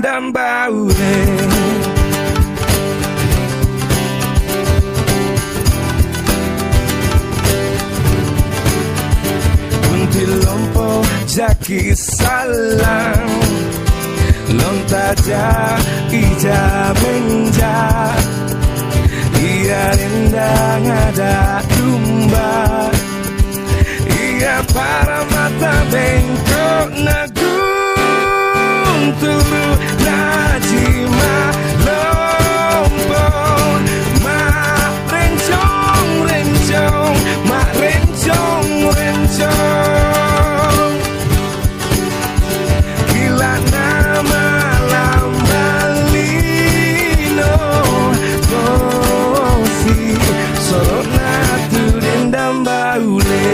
rindam baule Kuntil lompo jaki salang Lontaja ija menja Ia rendang ada domba Ia para mata bengkok nagung Turu najima lompong Mak rencong rencong Mak rencong rencong Gila nama lambalino Kosi sorot natu dendam baule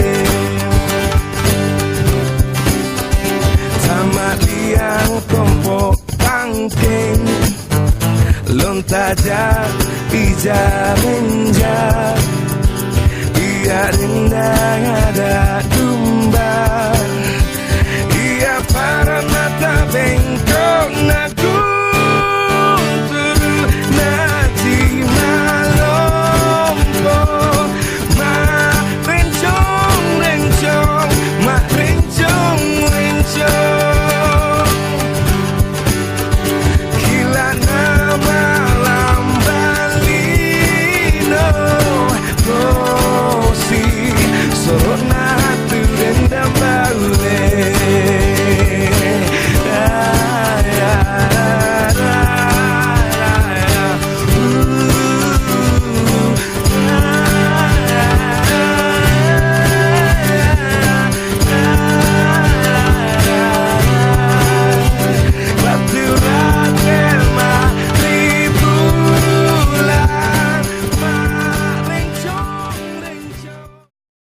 Tamat liang kompok pangking Lontaja ija menja Ia rindang ada